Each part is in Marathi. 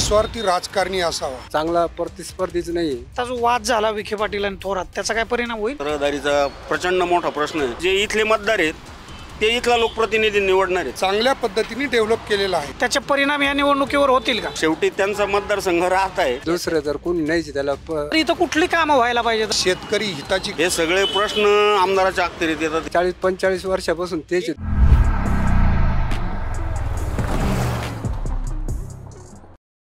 निस्वार्थी राजकारणी असावा, चांगला प्रतिस्पर्धीच नाही। आता जो वाद झाला विखे पाटील आणि थोरात, त्याचा काय परिणाम होईल? रहदारीचा प्रचंड मोठा प्रश्न आहे। जे इथले मतदार आहेत ते इथला लोकप्रतिनिधी निवडणार आहेत, चांगल्या पद्धतीने डेव्हलप केलेला आहे। त्याचे परिणाम या निवडणुकीवर होतील का? शेवटी त्यांचा मतदारसंघ राहत आहे। दुसरं जर कोणी नाही त्याला इथं कुठली कामं व्हायला पाहिजे? शेतकरी हिताची हे सगळे प्रश्न आमदाराच्या अखत्यारीत येतात। 40-45 वर्षापासून तेच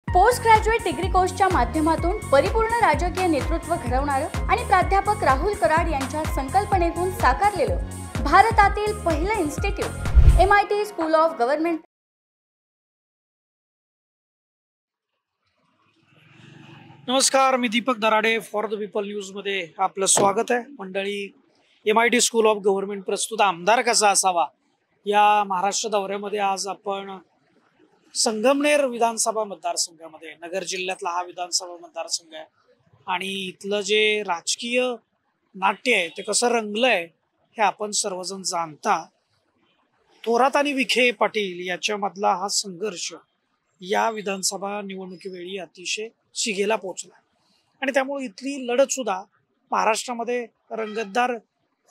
पोस्ट ग्रॅज्युएट डिग्री कोर्सच्या माध्यमातून परिपूर्ण राजकीय नेतृत्व घडवणारं आणि प्राध्यापक राहुल कराड यांच्या संकल्पनेतून साकारलेलं भारतातील पहिलं institute MIT school of government. नमस्कार, मी Deepak Darade, for the people न्यूजमध्ये आपलं स्वागत आहे। मंडळी, MIT स्कूल ऑफ गव्हर्नमेंट प्रस्तुत आमदार कसा असावा या महाराष्ट्र दौऱ्यामध्ये आज आपण संगमनेर विधानसभा मतदारसंघामध्ये, नगर जिल्ह्यातला हा विधानसभा मतदारसंघ आहे आणि इथलं जे राजकीय नाट्य आहे ते कसं रंगलंय हे आपण सर्वजण जाणता। थोरात आणि विखे पाटील याच्यामधला हा संघर्ष या विधानसभा निवडणुकीवेळी अतिशय शिगेला पोचला आणि त्यामुळे इथली लढत सुद्धा महाराष्ट्रामध्ये रंगतदार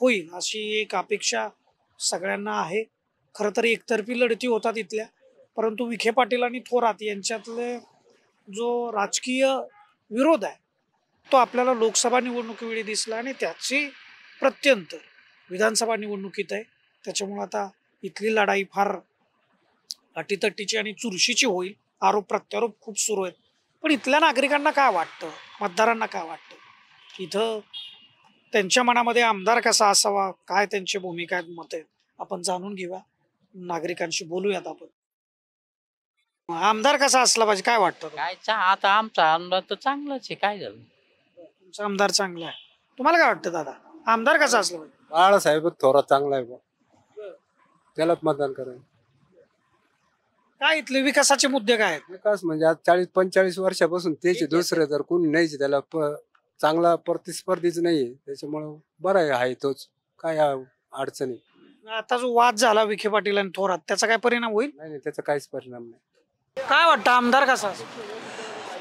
होईल अशी एक अपेक्षा सगळ्यांना आहे। खरं तर एकतर्फी लढती होतात इथल्या, परंतु विखे पाटील आणि थोरात यांच्यातले जो राजकीय विरोध आहे तो आपल्याला लोकसभा निवडणुकीवेळी दिसला आणि त्याची प्रत्यंत विधानसभा निवडणुकीत आहे। त्याच्यामुळे आता इथली लढाई फार अटीतटीची आणि चुरशीची होईल। आरोप प्रत्यारोप खूप सुरू आहेत, पण इथल्या नागरिकांना काय वाटतं, मतदारांना काय वाटतं, इथं त्यांच्या मनामध्ये आमदार कसा असावा, काय त्यांची भूमिका आहेत, मत आहेत, आपण जाणून घेऊया, नागरिकांशी बोलूयात आपण। आमदार कसा असला पाहिजे, काय वाटतं? काय आता आमचा आमदार तर चांगलाच आहे, काय झालं? तुमचा आमदार चांगला आहे, तुम्हाला काय वाटतं दादा, आमदार कसा असला पाहिजे? बाळासाहेब थोरात चांगला आहे, त्यालाच मतदान करायचं। काय इथले विकासाचे मुद्दे काय आहेत? विकास म्हणजे आज 40-45 वर्षापासून तेच, दुसरं जर कोणी नाही त्याला चांगला प्रतिस्पर्धीच नाही, त्याच्यामुळं बरं आहे तोच, काय अडचणी। आता जो वाद झाला विखे पाटील आणि थोरात, त्याचा काय परिणाम होईल? नाही, त्याचा काहीच परिणाम नाही। काय वाटतं, आमदार कसा?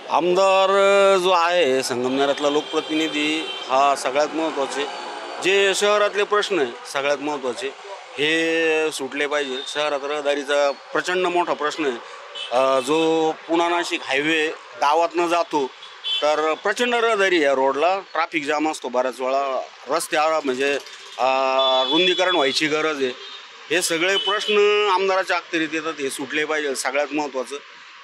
आमदार जो आहे संगमनेरातला लोकप्रतिनिधी हा सगळ्यात महत्त्वाचे, जे शहरातले प्रश्न आहे सगळ्यात महत्त्वाचे हे सुटले पाहिजे। शहरात रहदारीचा प्रचंड मोठा प्रश्न आहे। जो पुणा नाशिक हायवे गावातनं जातो तर प्रचंड रहदारी आहे, रोडला ट्रॅफिक जाम असतो बऱ्याच वेळा, रस्ते म्हणजे रुंदीकरण व्हायची गरज आहे। हे सगळे प्रश्न आमदाराच्या अखत्यारीत येतात, हे सुटले पाहिजे सगळ्यात महत्त्वाचं।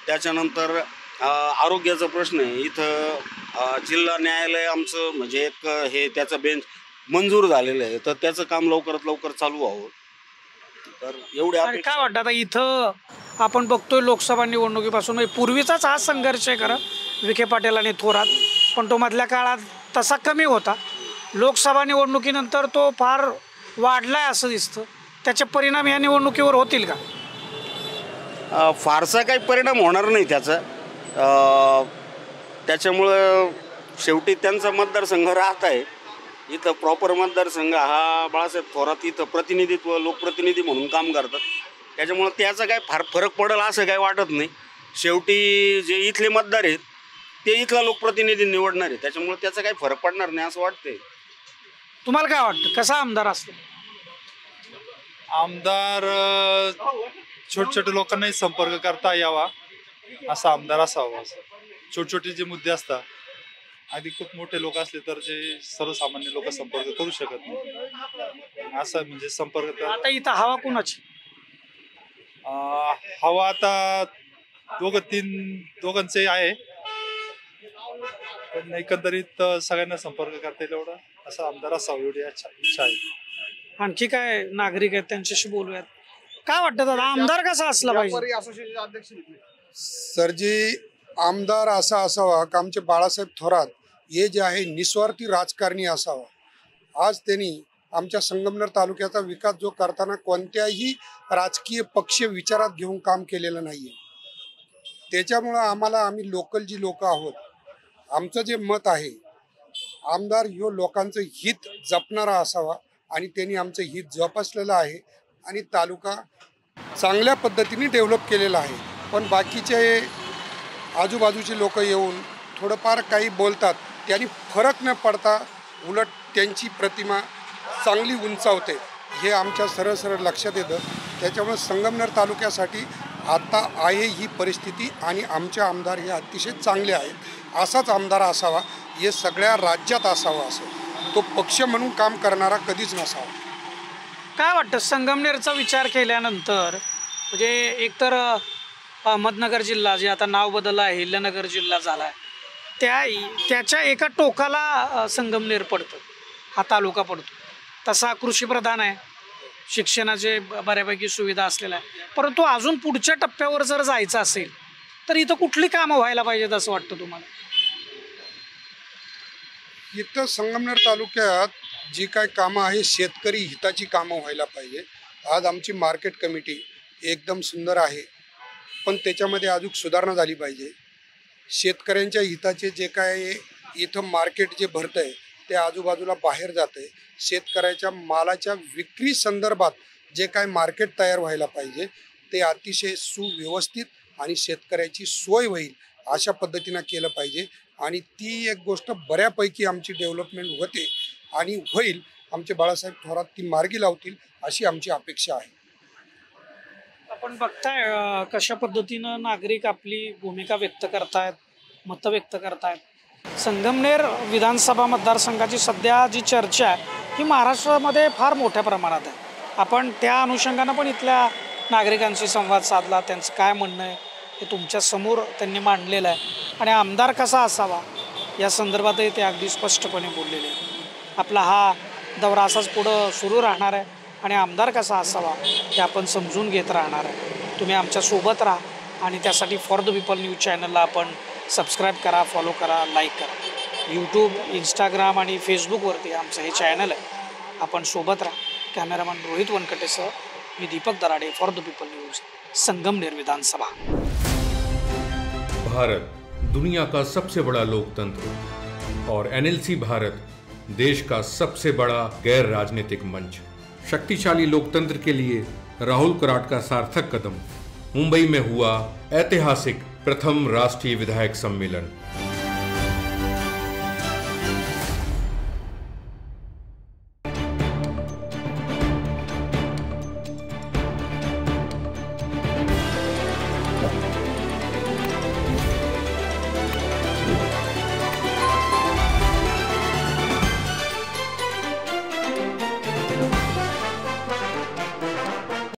त्याच्यानंतर आरोग्याचा प्रश्न आहे, इथं जिल्हा न्यायालय आमचं म्हणजे एक हे त्याचं बेंच मंजूर झालेलं आहे, तर त्याचं काम लवकरात लवकर चालू व्हावं। तर एवढे काय वाटतं आता इथं आपण बघतोय लोकसभा निवडणुकीपासून म्हणजे पूर्वीचाच हा संघर्ष आहे खरं विखे पाटील आणि थोरात, पण तो मधल्या काळात तसा कमी होता। लोकसभा निवडणुकीनंतर तो फार वाढलाय असं दिसतं, त्याचे परिणाम या निवडणुकीवर होतील का? फारसा काही परिणाम होणार नाही त्याचा। त्याच्यामुळं शेवटी त्यांचा मतदारसंघ राहत आहे इथं, प्रॉपर मतदारसंघ हा बाळासाहेब थोरात इथं प्रतिनिधित्व लोकप्रतिनिधी म्हणून काम करतात, त्याच्यामुळं त्याचा काय फार फरक पडेल असं काही वाटत नाही। शेवटी जे इथले मतदार आहेत ते इथला लोकप्रतिनिधी निवडणार आहे, त्याच्यामुळे त्याचा काही फरक पडणार नाही असं वाटतंय। तुम्हाला काय वाटतं, कसा आमदार असतो? आमदार छोट्या छोट्या लोकांनाही संपर्क करता यावा असा आमदार असावा। छोटे छोटे जे मुद्दे असतात, आधी खूप मोठे लोक असले तर जे सर्वसामान्य लोक संपर्क करू शकत नाही, असं म्हणजे संपर्क। आता इथं हवा कुणाची? हवा आता दोघांचे आहे, पण एकंदरीत सगळ्यांना संपर्क करता येईल एवढा असा आमदार असावा, एवढी इच्छा आहे। आणखी काय नागरिक आहेत त्यांच्याशी बोलूयात। काय वाटतं दादा, आमदार कसा असला पाहिजे? सरजी, आमदार असा असावा का आमचे बाळासाहेब थोरात हे जे आहे निस्वार्थी राजकारणी असावा। आज त्यांनी आमच्या संगमनेर तालुक्याचा विकास जो करताना कोणत्याही राजकीय पक्ष विचारात घेऊन काम केलेलं नाहीये, त्याच्यामुळं आम्ही लोकल जी लोक आहोत, आमचं जे मत आहे, आमदार ह्यो लोकांचं हित जपणारा असावा आणि त्यांनी आमचं हित जोपासलेलं आहे आणि तालुका चांगल्या पद्धतीने डेव्हलप केलेला आहे। पण बाकीचे आजूबाजूचे लोक येऊन थोडंफार काही बोलतात, त्यांनी फरक न पडता उलट त्यांची प्रतिमा चांगली उंचावते, हे आमच्या सरळ सरळ लक्षात येतं. त्याच्यामुळे संगमनेर तालुक्यासाठी आता आहे ही परिस्थिती आणि आमचे आमदार हे अतिशय चांगले आहेत. असाच आमदार असावा, हे सगळ्या राज्यात असावा, असं तो पक्ष म्हणून काम करणारा कधीच नसावा. काय वाटतं संगमनेरचा विचार केल्यानंतर, म्हणजे एकतर अहमदनगर जिल्हा जे आता नाव बदललं आहे हिल्यानगर जिल्हा झाला आहे, त्याच्या एका टोकाला संगमनेर पडतं, हा तालुका पडतो. तसा कृषीप्रधान आहे, शिक्षणाचे बऱ्यापैकी सुविधा असलेल्या आहे. परंतु अजून पुढच्या टप्प्यावर जर जायचं असेल तर इथं कुठली कामं व्हायला पाहिजेत असं वाटतं तुम्हाला? इथं संगमनेर तालुक्यात जी काय कामं आहे शेतकरी हिताची कामं व्हायला पाहिजे. आज आमची मार्केट कमिटी एकदम सुंदर आहे, पण त्याच्यामध्ये अजून सुधारणा झाली पाहिजे. शेतकऱ्यांच्या हिताचे जे काय इथं मार्केट जे भरतं आहे ते आजूबाजूला बाहेर जातं आहे. शेतकऱ्याच्या मालाच्या विक्री संदर्भात जे काय मार्केट तयार व्हायला पाहिजे ते अतिशय सुव्यवस्थित आणि शेतकऱ्याची सोय होईल अशा पद्धतीनं केलं पाहिजे. आणि ती एक गोष्ट बऱ्यापैकी आमची डेव्हलपमेंट होते आणि होईल. आमचे बाळासाहेब थोरात ती मार्गी लावतील अशी आमची अपेक्षा आहे. आपण बघताय कशा पद्धतीनं नागरिक आपली भूमिका व्यक्त करतायत, मतं व्यक्त करतायत. संगमनेर विधानसभा मतदारसंघाची सध्या जी चर्चा आहे ही महाराष्ट्रामध्ये फार मोठ्या प्रमाणात आहे. आपण त्या अनुषंगानं पण इथल्या नागरिकांशी संवाद साधला, त्यांचं काय म्हणणं आहे हे तुमच्या समोर त्यांनी मांडलेलं आहे. आणि आमदार कसा असावा या संदर्भातही ते अगदी स्पष्टपणे बोललेले आहेत. आपला हा दौरा असाच पुढं सुरू राहणार आहे आणि आमदार कसा असावा हे आपण समजून घेत राहणार आहे. तुम्ही आमच्यासोबत राहा आणि त्यासाठी फॉर द पीपल न्यूज चॅनलला आपण सबस्क्राईब करा, फॉलो करा, लाईक करा. यूट्यूब, इंस्टाग्राम आणि फेसबुकवरती आमचं हे चॅनल आहे. आपण सोबत राहा. कॅमेरामॅन रोहित वनकटेसह मी Deepak Darade, for the people news, Sangamner विधानसभा. भारत दुनिया का सबसे बड़ा लोकतंत्र और एनएलसी भारत देश का सबसे बड़ा गैर राजनीतिक मंच. शक्तिशाली लोकतंत्र के लिए राहुल कराट का सार्थक कदम. मुंबई में हुआ ऐतिहासिक प्रथम राष्ट्रीय विधायक सम्मेलन.